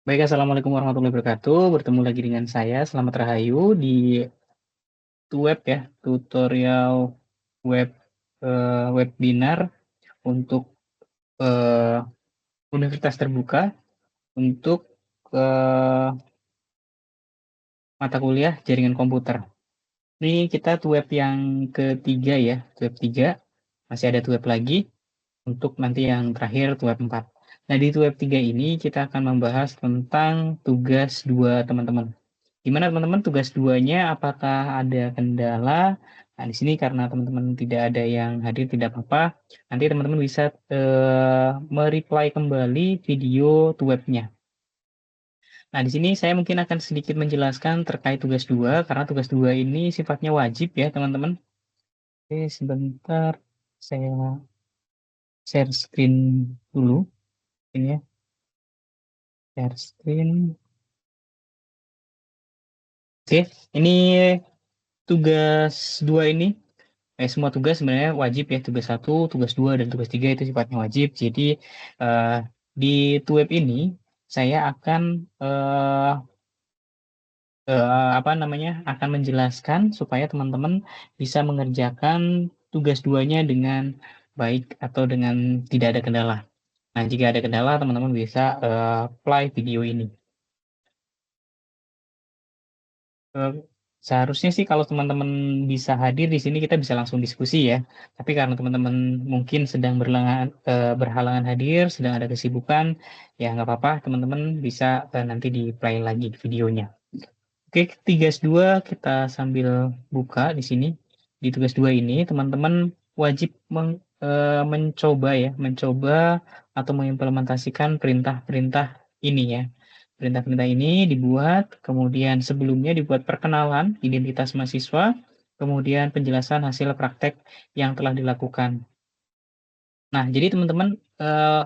Baik, Assalamualaikum warahmatullahi wabarakatuh. Bertemu lagi dengan saya, Selamat Rahayu, di web ya, tutorial web webinar untuk eh, Universitas Terbuka untuk eh, mata kuliah jaringan komputer. Ini kita web yang ketiga ya, web 3. Masih ada web lagi untuk nanti yang terakhir web 4. Nah, di web 3 ini kita akan membahas tentang tugas 2 teman-teman. Gimana teman-teman tugas duanya? Apakah ada kendala? Nah, di sini karena teman-teman tidak ada yang hadir tidak apa-apa. Nanti teman-teman bisa mereply kembali video to webnya. Nah, di sini saya mungkin akan sedikit menjelaskan terkait tugas 2 karena tugas 2 ini sifatnya wajib ya, teman-teman. Oke, sebentar saya share screen dulu ini ya. Share screen. Oke, ini tugas 2 ini semua tugas sebenarnya wajib ya, tugas 1, tugas 2 dan tugas 3 itu sifatnya wajib. Jadi eh, di web ini saya akan apa namanya? Akan menjelaskan supaya teman-teman bisa mengerjakan tugas duanya dengan baik atau dengan tidak ada kendala. Nah, jika ada kendala teman-teman bisa play video ini. Eh, Seharusnya sih kalau teman-teman bisa hadir di sini kita bisa langsung diskusi ya. Tapi karena teman-teman mungkin sedang berhalangan hadir, sedang ada kesibukan, ya nggak apa-apa, teman-teman bisa nanti di play lagi videonya. Oke, tugas 2 kita sambil buka di sini. Di tugas 2 ini teman-teman wajib mencoba ya, mencoba atau mengimplementasikan perintah-perintah ini ya. Perintah-perintah ini dibuat, kemudian sebelumnya dibuat perkenalan identitas mahasiswa, kemudian penjelasan hasil praktek yang telah dilakukan. Nah, jadi teman-teman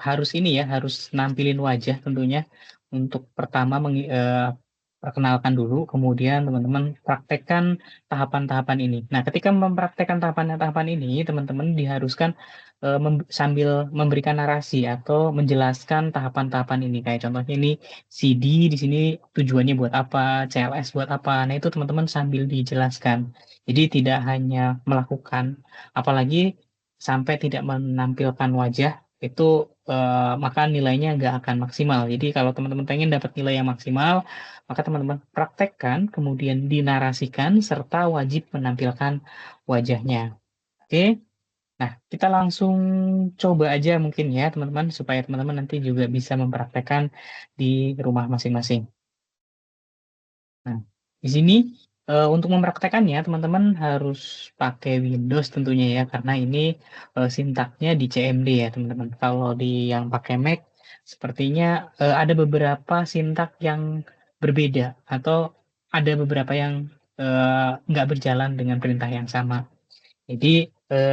harus ini ya, harus nampilin wajah tentunya untuk pertama perkenalkan dulu, kemudian teman-teman praktekkan tahapan-tahapan ini. Nah, ketika mempraktekkan tahapan-tahapan ini, teman-teman diharuskan sambil memberikan narasi atau menjelaskan tahapan-tahapan ini. Kayak contohnya ini CD di sini tujuannya buat apa, CLS buat apa. Nah, itu teman-teman sambil dijelaskan. Jadi tidak hanya melakukan, apalagi sampai tidak menampilkan wajah itu maka nilainya nggak akan maksimal. Jadi kalau teman-teman pengen dapat nilai yang maksimal, maka teman-teman praktekkan, kemudian dinarasikan serta wajib menampilkan wajahnya. Oke, nah kita langsung coba aja mungkin ya teman-teman supaya teman-teman nanti juga bisa mempraktekkan di rumah masing-masing. Nah, di sini untuk mempraktekannya teman-teman harus pakai Windows tentunya ya karena ini sintaknya di CMD ya teman-teman. Kalau di yang pakai Mac sepertinya ada beberapa sintak yang berbeda atau ada beberapa yang nggak berjalan dengan perintah yang sama. Jadi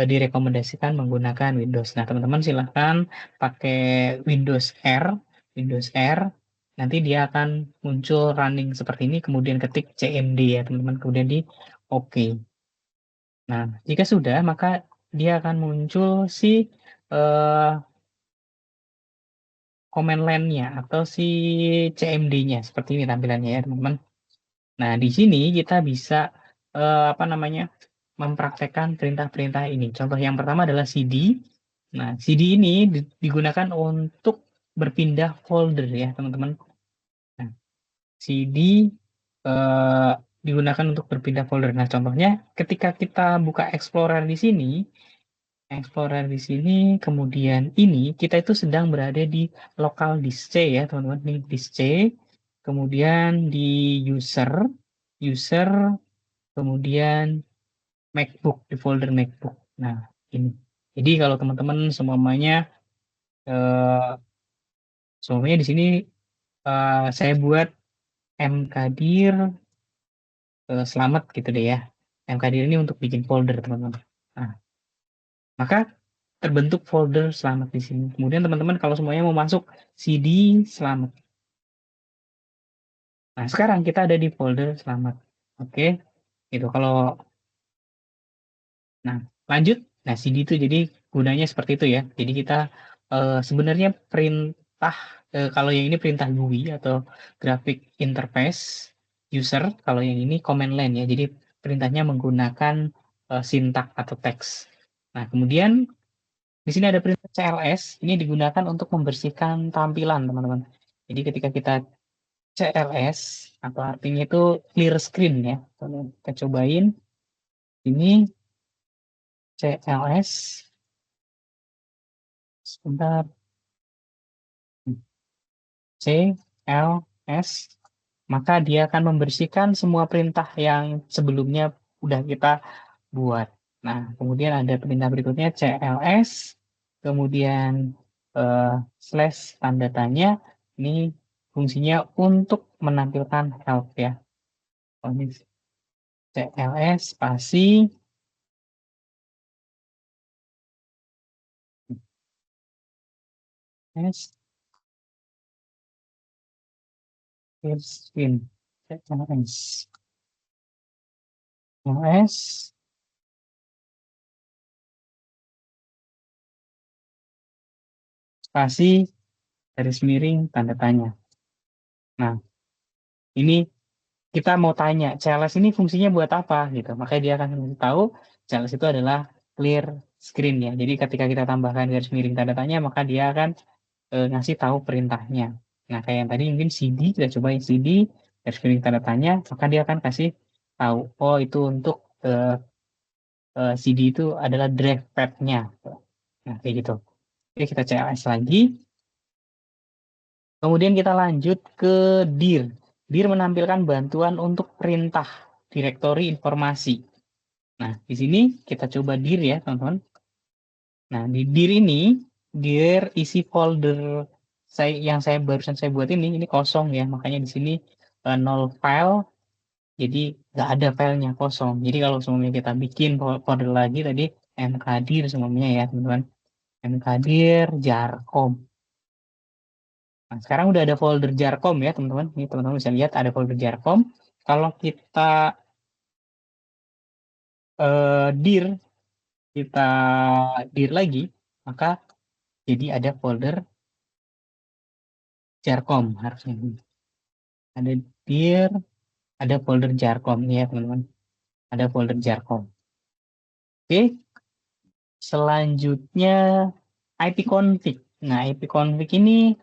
direkomendasikan menggunakan Windows. Nah, teman-teman silahkan pakai Windows R, Windows R. Nanti dia akan muncul running seperti ini, kemudian ketik CMD ya, teman-teman. Kemudian di OK. Nah, jika sudah, maka dia akan muncul si eh, command line-nya atau si CMD-nya. Seperti ini tampilannya ya, teman-teman. Nah, di sini kita bisa apa namanya mempraktekkan perintah-perintah ini. Contoh yang pertama adalah CD. Nah, CD ini digunakan untuk berpindah folder ya, teman-teman. Nah, CD eh, digunakan untuk berpindah folder. Nah, contohnya ketika kita buka Explorer di sini, kemudian ini kita itu sedang berada di local disk C ya, teman-teman. Ini disk C, kemudian di user, user, kemudian MacBook, di folder MacBook. Nah, ini. Jadi kalau teman-teman semuanya di sini saya buat mkdir selamat gitu deh ya. Mkdir ini untuk bikin folder, teman-teman. Nah, maka terbentuk folder selamat di sini. Kemudian teman-teman kalau semuanya mau masuk CD selamat. Nah, sekarang kita ada di folder selamat. Oke. Itu kalau nah, lanjut. Nah, CD itu jadi gunanya seperti itu ya. Jadi kita sebenarnya print kalau yang ini perintah GUI atau graphic interface user, kalau yang ini command line ya. Jadi perintahnya menggunakan sintak atau teks. Nah, kemudian di sini ada perintah CLS, ini digunakan untuk membersihkan tampilan, teman-teman. Jadi ketika kita CLS, atau artinya itu clear screen ya. Kita cobain, ini CLS, sebentar, CLS, maka dia akan membersihkan semua perintah yang sebelumnya udah kita buat. Nah, kemudian ada perintah berikutnya CLS, kemudian slash tanda tanya, ini fungsinya untuk menampilkan help ya. Ini CLS spasi S screen CLS CLS spasi garis miring tanda tanya. Nah, ini kita mau tanya CLS ini fungsinya buat apa gitu. Makanya dia akan tahu CLS itu adalah clear screen ya. Jadi ketika kita tambahkan garis miring tanda tanya, maka dia akan ngasih tahu perintahnya. Nah, kayak yang tadi mungkin CD, kita cobain CD, garis miring tanda tanya, maka dia akan kasih tahu, oh itu untuk CD itu adalah drive path-nya. Nah, kayak gitu. Oke, kita CLS lagi. Kemudian kita lanjut ke dir. Dir menampilkan bantuan untuk perintah direktori informasi. Nah, di sini kita coba dir ya, teman-teman. Nah, di dir ini, dir isi folder yang barusan saya buat ini kosong ya. Makanya di sini nol file, jadi nggak ada filenya kosong. Jadi kalau semuanya kita bikin folder lagi tadi mkdir semuanya ya, teman-teman. Mkdir jarcom. Nah, sekarang udah ada folder jarcom ya, teman-teman. Ini teman-teman bisa lihat ada folder jarcom. Kalau kita dir, kita dir lagi, maka jadi ada folder jarcom harusnya. Ada dir, ada folder jarcom ya, teman-teman. Ada folder jarcom. Oke, selanjutnya ipconfig. Nah, ipconfig ini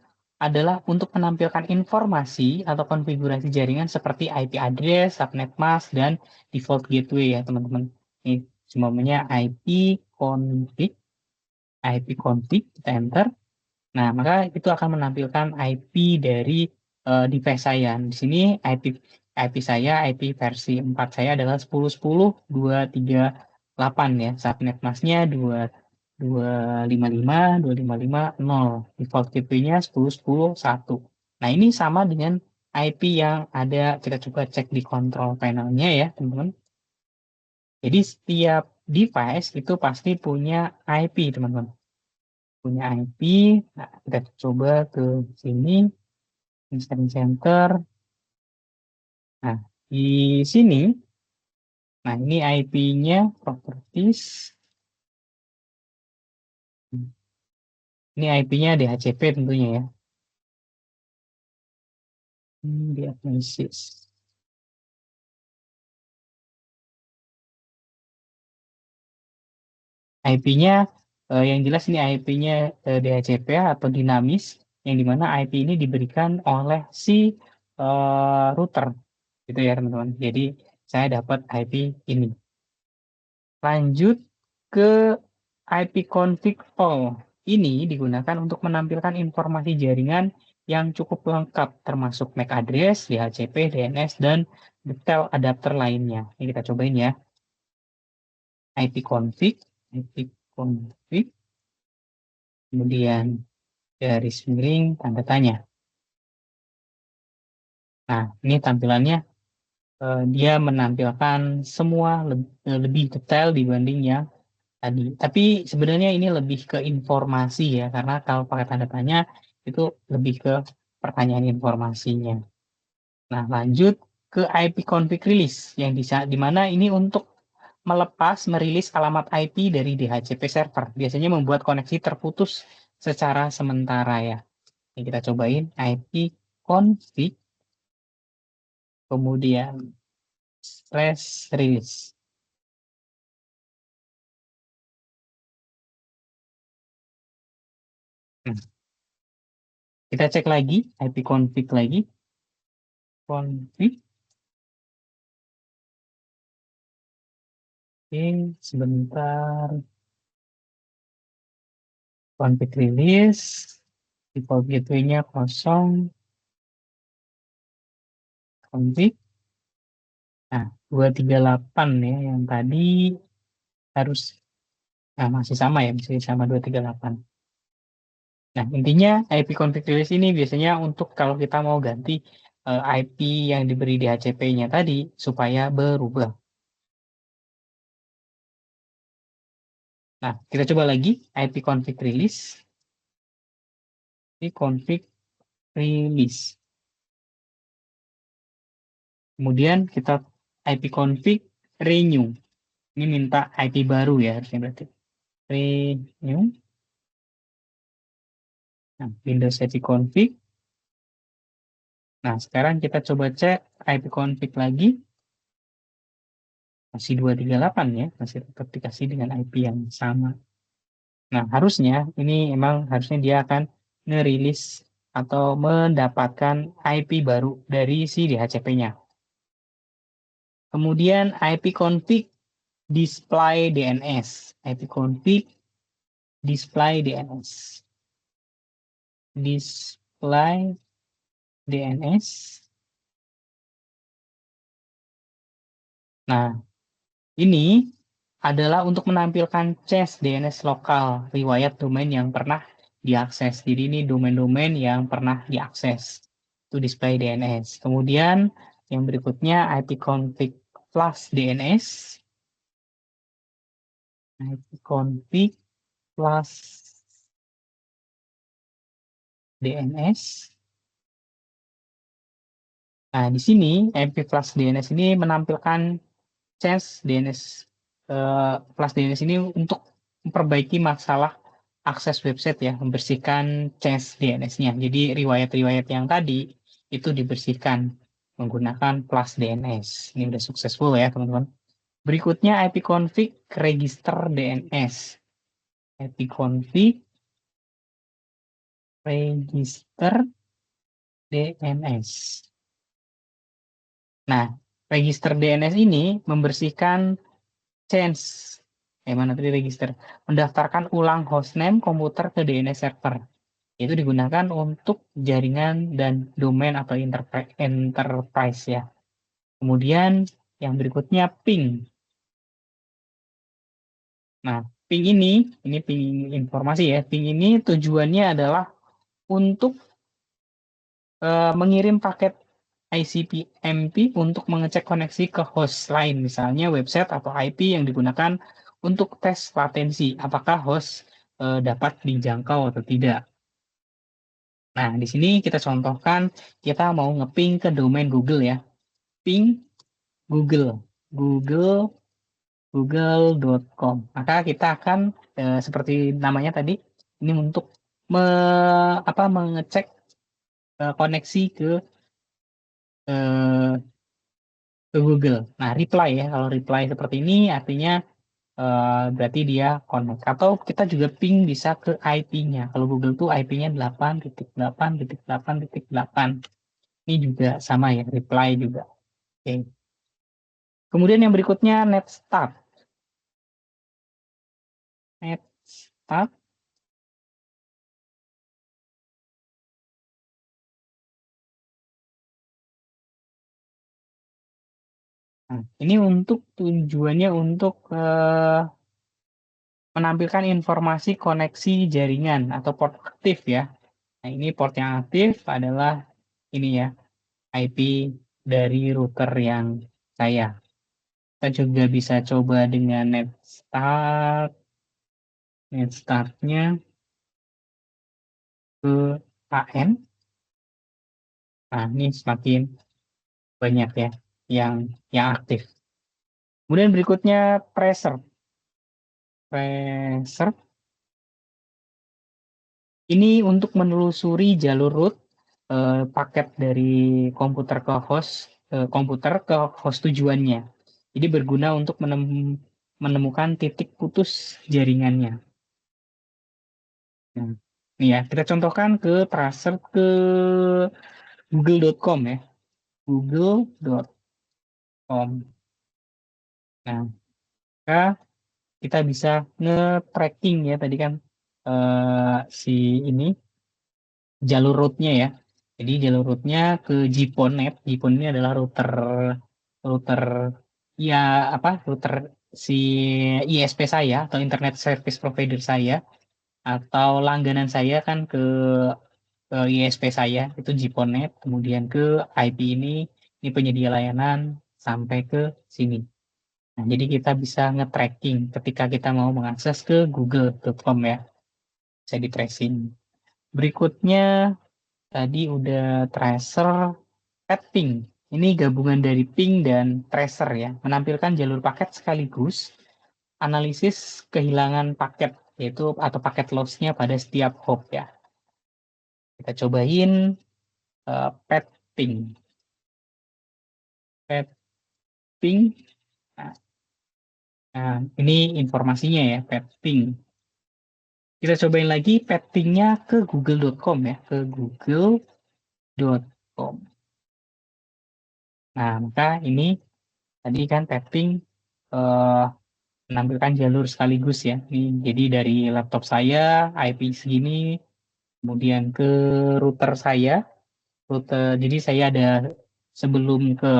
adalah untuk menampilkan informasi atau konfigurasi jaringan seperti IP address, subnet mask, dan default gateway ya, teman-teman. Ini semuanya ipconfig, kita enter. Nah, maka itu akan menampilkan IP dari device saya. Di sini IP saya, IP versi 4 saya adalah 10.10.238 ya. Subnet masknya 255.255.0. Default gateway-nya 10.10.1. Nah, ini sama dengan IP yang ada, kita coba cek di control panel-nya ya, teman-teman. Jadi setiap device itu pasti punya IP, teman-teman. Punya IP. Nah, kita coba ke sini, installing center. Nah, di sini, nah ini IP-nya properties. Ini IP-nya DHCP tentunya ya. Diagnosis. IP-nya yang jelas ini IP-nya DHCP atau dinamis, yang dimana IP ini diberikan oleh si router, gitu ya teman-teman. Jadi saya dapat IP ini. Lanjut ke ipconfig all. Ini digunakan untuk menampilkan informasi jaringan yang cukup lengkap, termasuk MAC address, DHCP, DNS, dan detail adapter lainnya. Ini kita cobain ya. ipconfig, kemudian garis miring, tanda tanya. Nah, ini tampilannya dia menampilkan semua lebih detail dibanding yang tadi. Tapi sebenarnya ini lebih ke informasi ya, karena kalau pakai tanda tanya itu lebih ke pertanyaan informasinya. Nah, lanjut ke ipconfig release yang di mana ini untuk merilis alamat IP dari DHCP server. Biasanya membuat koneksi terputus secara sementara ya. Ini kita cobain IP config, kemudian /release. Nah, kita cek lagi IP config lagi. Config. Oke, sebentar. Config release. Default gateway-nya kosong. Config. Nah, 238 ya yang tadi harus masih sama ya, masih sama 238. Nah, intinya IP config release ini biasanya untuk kalau kita mau ganti IP yang diberi di HCP-nya tadi supaya berubah. Nah, kita coba lagi IP config release. Ini config release. Kemudian kita IP config renew. Ini minta IP baru ya harusnya berarti. Renew. Nah, Windows IP config. Nah, sekarang kita coba cek IP config lagi. Masih 238 ya, masih tetap dikasih dengan IP yang sama. Nah, harusnya ini emang harusnya dia akan ngerilis atau mendapatkan IP baru dari si DHCP-nya. Kemudian IP config display DNS. IP config display DNS. Display DNS. Nah, ini adalah untuk menampilkan cache DNS lokal riwayat domain yang pernah diakses. Jadi ini domain-domain yang pernah diakses. Itu display DNS. Kemudian yang berikutnya IP config plus DNS. IP config plus DNS. Nah, di sini IP plus DNS ini menampilkan cache DNS plus DNS ini untuk memperbaiki masalah akses website ya, membersihkan cache DNS-nya. Jadi riwayat-riwayat yang tadi itu dibersihkan menggunakan plus DNS. Ini udah successful ya teman-teman. Berikutnya IP config register DNS. IP config register DNS. Nah, register DNS ini membersihkan change mana tadi register mendaftarkan ulang hostname komputer ke DNS server. Itu digunakan untuk jaringan dan domain atau enterprise ya. Kemudian yang berikutnya ping. Nah, ping ini ping informasi ya. Ping ini tujuannya adalah untuk mengirim paket ICP-MP untuk mengecek koneksi ke host lain, misalnya website atau IP yang digunakan untuk tes latensi, apakah host dapat dijangkau atau tidak. Nah, di sini kita contohkan, kita mau ngeping ke domain Google ya. Ping Google, google.com. Maka kita akan seperti namanya tadi, ini untuk mengecek koneksi eh, ke Google. Nah, reply ya. Kalau reply seperti ini artinya berarti dia connect. Atau kita juga ping bisa ke IP-nya. Kalau Google tuh IP-nya 8.8.8.8. Ini juga sama ya, reply juga. Oke. Kemudian yang berikutnya netstart. Netstart. Nah, ini untuk tujuannya untuk menampilkan informasi koneksi jaringan atau port aktif ya. Nah, ini port yang aktif adalah ini ya, IP dari router yang saya. Kita juga bisa coba dengan netstart. Netstartnya ke AN. Nah, ini semakin banyak ya yang aktif. Kemudian berikutnya preserve. Preserve Ini untuk menelusuri jalur root paket dari komputer ke host tujuannya. Jadi berguna untuk menemukan titik putus jaringannya. Nah, ini ya, kita contohkan ke tracer ke google.com ya. google.com. Nah, maka kita bisa nge-tracking ya tadi kan si ini jalur rootnya ya. Jadi jalur rootnya ke GPONnet. GPON ini adalah router router ya apa router si ISP saya atau Internet Service Provider saya atau langganan saya kan ke ISP saya itu GPONnet, kemudian ke IP ini penyedia layanan sampai ke sini. Nah, jadi kita bisa nge-tracking ketika kita mau mengakses ke google.com ya. Bisa di tracing. Berikutnya tadi udah tracer, ping. Ini gabungan dari ping dan tracer ya. Menampilkan jalur paket sekaligus analisis kehilangan paket yaitu atau paket loss-nya pada setiap hop ya. Kita cobain ping. Ping. Nah, nah, ini informasinya ya, ping. Kita cobain lagi pingnya ke google.com ya, ke google.com. Nah, maka ini tadi kan tapping menampilkan jalur sekaligus ya. Ini jadi dari laptop saya IP segini, kemudian ke router saya, jadi saya ada sebelum ke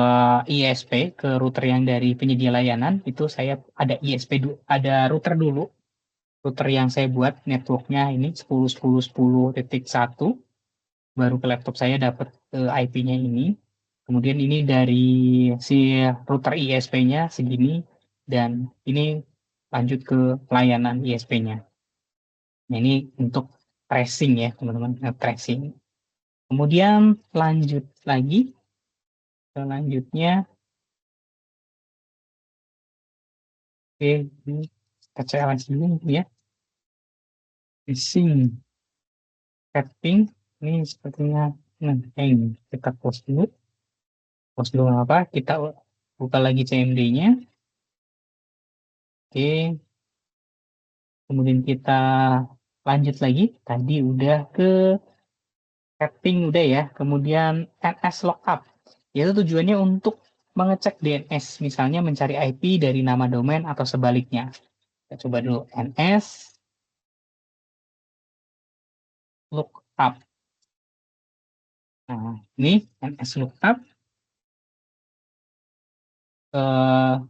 ISP ke router yang dari penyedia layanan itu saya ada ISP ada router dulu. Router yang saya buat networknya ini 10.10.10.1 baru ke laptop saya dapat IP-nya ini. Kemudian ini dari si router ISP-nya segini dan ini lanjut ke pelayanan ISP-nya. Nah, ini untuk tracing ya, teman-teman, tracing. Kemudian lanjut lagi, selanjutnya, oke, ini kita CLS dulu ya, tracing, tapping, ini sepertinya hang, kita post dulu apa, kita buka lagi CMD-nya, oke, kemudian kita lanjut lagi, tadi udah ke tapping udah ya, kemudian NS lookup, yaitu tujuannya untuk mengecek DNS, misalnya mencari IP dari nama domain atau sebaliknya. Kita coba dulu NS lookup. Nah, ini NS lookup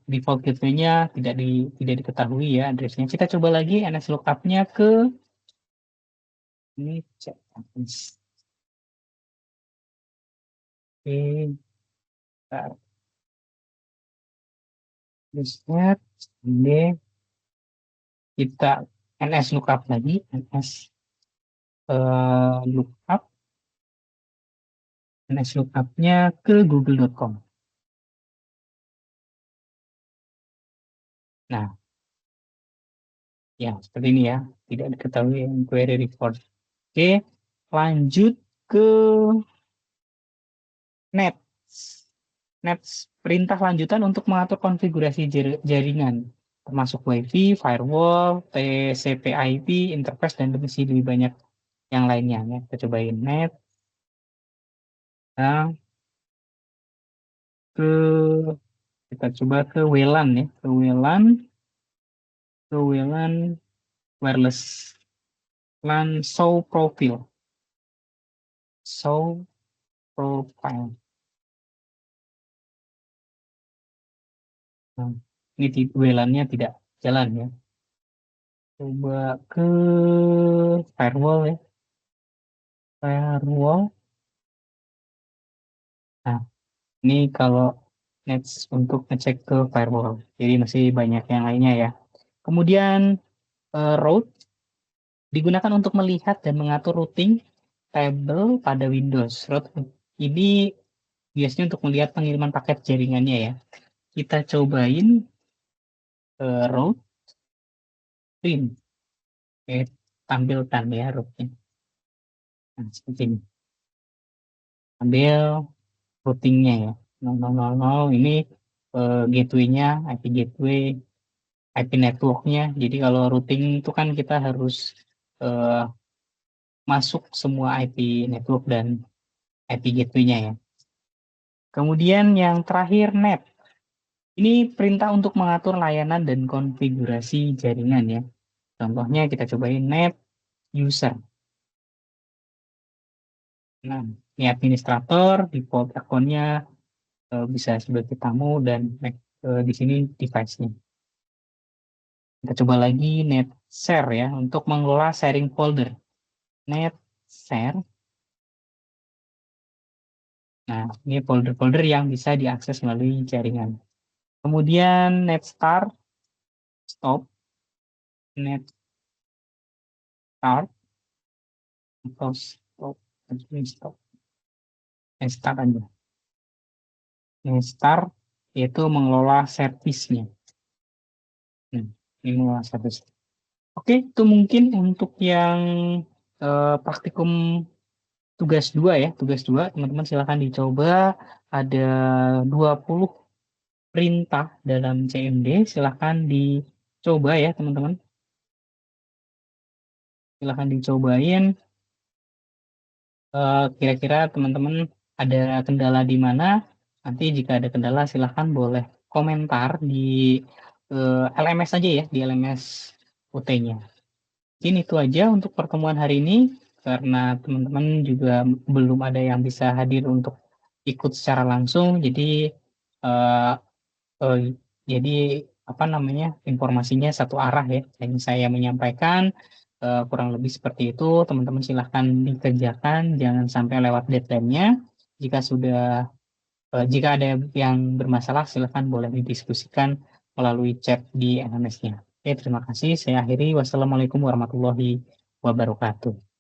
default gateway-nya tidak diketahui ya address-nya. Kita coba lagi NS lookup-nya ke ini cek. Oke, terusnya ini kita NS lookup lagi, NS lookup, NS lookup-nya ke google.com. Nah, ya seperti ini ya, tidak diketahui query report. Oke, lanjut ke Nets. Nets perintah lanjutan untuk mengatur konfigurasi jaringan, termasuk WiFi, firewall, TCP/IP, interface, dan masih lebih banyak yang lainnya. Ya. Kita cobain net. Nah, ke kita coba ke WLAN ya, ke WLAN wireless LAN show profile, show profile. Nah, ini WLAN-nya tidak jalan ya. Coba ke firewall ya, firewall. Nah, ini kalau Nets untuk ngecek ke firewall. Jadi masih banyak yang lainnya ya. Kemudian route digunakan untuk melihat dan mengatur routing table pada Windows. Route ini biasanya untuk melihat pengiriman paket jaringannya ya. Kita cobain route print. Oke, tampilkan ya route-nya. Nah, seperti ini. Ambil routingnya ya. 0000 ini gateway-nya, IP gateway, IP network-nya. Jadi kalau routing itu kan kita harus eh, masuk semua IP network dan IP gateway-nya ya. Kemudian yang terakhir NAT. Ini perintah untuk mengatur layanan dan konfigurasi jaringan ya. Contohnya kita cobain NAT user. Nah, ini administrator, default akunnya bisa sebagai tamu dan di sini device-nya. Kita coba lagi net share ya untuk mengelola sharing folder. Net share. Nah, ini folder-folder yang bisa diakses melalui jaringan. Kemudian net start, stop, net start atau stop, stop, net start aja. Net start yaitu mengelola servisnya. Nah, ini mengelola servis. Oke, itu mungkin untuk yang praktikum tugas 2 ya. Tugas 2 teman-teman silakan dicoba. Ada 20 perintah dalam CMD. Silakan dicoba ya teman-teman. Silakan dicobain. Kira-kira teman-teman ada kendala di mana? Nanti jika ada kendala silakan boleh komentar di LMS aja ya, di LMS UT-nya. Mungkin itu aja untuk pertemuan hari ini karena teman-teman juga belum ada yang bisa hadir untuk ikut secara langsung. Eh, eh, jadi apa namanya informasinya satu arah ya. Yang saya menyampaikan kurang lebih seperti itu. Teman-teman silahkan dikerjakan, jangan sampai lewat deadline-nya. Jika sudah jika ada yang bermasalah silahkan boleh didiskusikan melalui chat di LMS-nya. Oke, terima kasih. Saya akhiri. Wassalamualaikum warahmatullahi wabarakatuh.